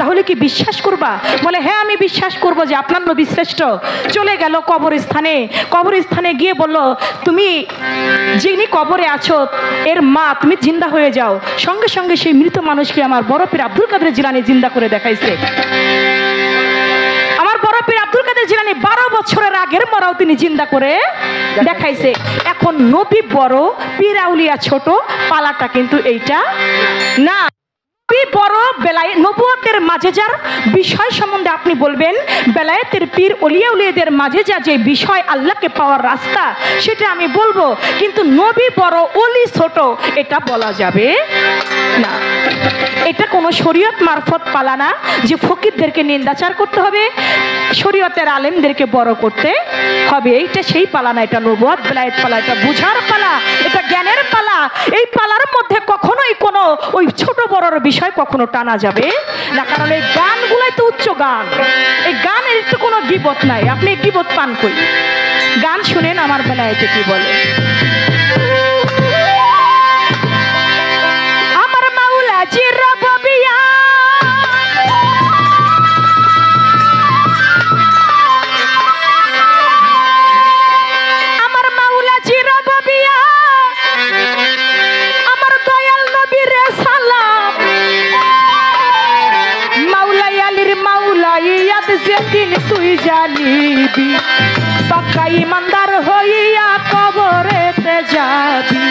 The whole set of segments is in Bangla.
তাহলে কি বিশ্বাস করবা? বলে হ্যাঁ আমি বিশ্বাস করব যে আপনার নবী শ্রেষ্ঠ। চলে গেল কবরস্থানে গিয়ে বলল, তুমি যিনি কবরে আছো এর মা, তুমি জিন্দা হয়ে যাও। সঙ্গে সঙ্গে সেই মৃত মানুষকে আমার বড় পীর আব্দুল কাদের জিলানী জিন্দা করে দেখাইছে। আমার বড় পীর আব্দুল কাদের জিলানী 12 বছরের আগের মরাও তিনি জিন্দা করে দেখাইছে। এখন নবী বড়, পীর আউলিয়া ছোট, পালাটা কিন্তু এইটা না। বড় বেলায়েত নবুয়তের মাঝে যার বিষয় সম্বন্ধে আপনি বলবেন, বেলায়েতের পীর ওলিয়া উলিয়াদের মাঝে যা যে বিষয় আল্লাহকে পাওয়ার রাস্তা সেটা আমি বলবো, কিন্তু নবী বড় ওলি ছোট এটা বলা যাবে না। এটা কোনো শরীয়ত মারফত পালা না যে ফকিরদেরকে নিন্দাচার করতে হবে, শরীয়তের আলেমদেরকে বড় করতে হবে, এইটা সেই পালা না। এটা নবুয়ত বেলায়েত পালা, এটা বুঝার পালা, এটা জ্ঞানের পালা। এই পালার মধ্যে কখনোই কোনো ওই ছোট বড়র বিষয় কখনো টানা যাবে না, কারণ এই গানগুলাই তো উচ্চ গান। এই গানের তো কোনো গীবত নাই। আপনি গীবত পান কই? গান শুনেন আমার বেলায়েতে কি বলে। আমার মাওলা জিরাবিয়া যেদিন তুই জানিবি, পাক্কা ইমানদার হইয়া কবরেতে যাবি,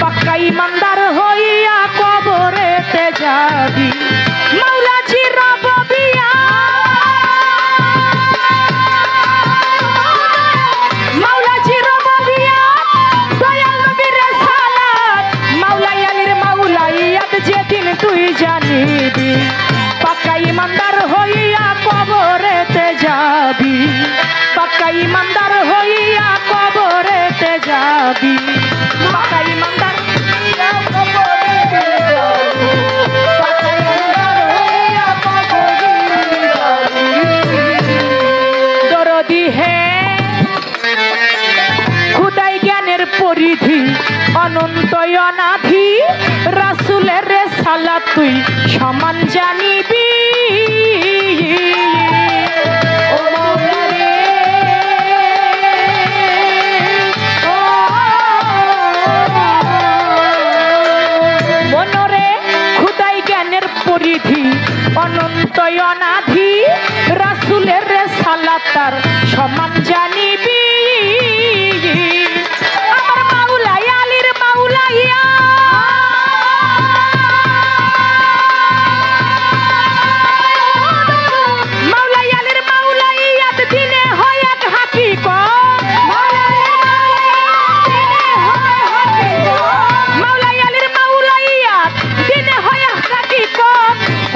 পাক্কা ইমানদার হইয়া কবরেতে যাবি। মাওলা জিরাবিয়া, মাওলা জিরাবিয়া, দয়াল নবীর সালাত, মাওলা আলীর মাওলা ইয়াদ যেদিন তুই জানিবি, পাক্কা ইমানদার হইয়া কবরেতে যাবি, পাক্কা ইমানদার হইয়া কবরেতে যাবি, পাক্কা ইমানদার হইয়া কবরেতে যাবি, পাক্কা ইমানদার হইয়া কবরেতে যাবি। দরদি হে খুদাই জ্ঞানের পরিধি অনন্ত অনাধি, রাসূলের রিসালাত তুই সমান জানিবি। পরিধি অনন্ত অনাধি, রাসূলের রিসালাত তার সমান জানিবি। আমার মাওলা আলীর মাওলা ইয়া, মাওলা আলীর মাওলা ইয়াত দিনে হয় এক হাকিকত, মাওলা আলীর মাওলা ইয়াত দিনে হয় এক হাকিকত।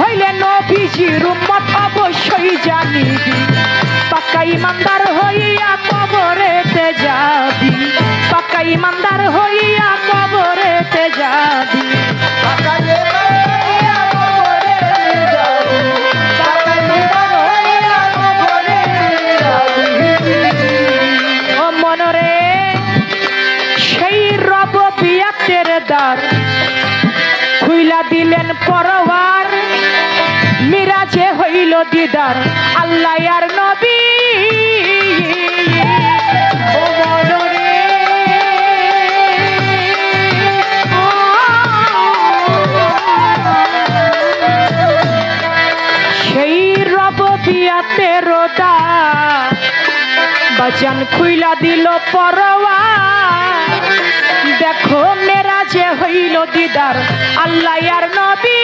হইলে নবীজির উম্মত অবশ্যই জানিবি, পাক্কা ইমানদার হইয়া কবরেতে যাবি, পাক্কা ইমানদার হইয়া কবরেতে যাবি, পাক্কা হইয়া কবরেতে যাবি, পাক্কা ইমানদার হইয়া কবরেতে যাবি। ও মনরে সেই রববিয়াতের দ্বার খুইলা দিলেন পরওয়ার, মিরাজে হইল দিদার আল্লাহ আর নবী। ও মনরে সেই রববিয়াতের দ্বার বাজান খুইলা দিল পরওয়ার, দেখো মেরাজে হইল দিদার আল্লাহ আর নবী।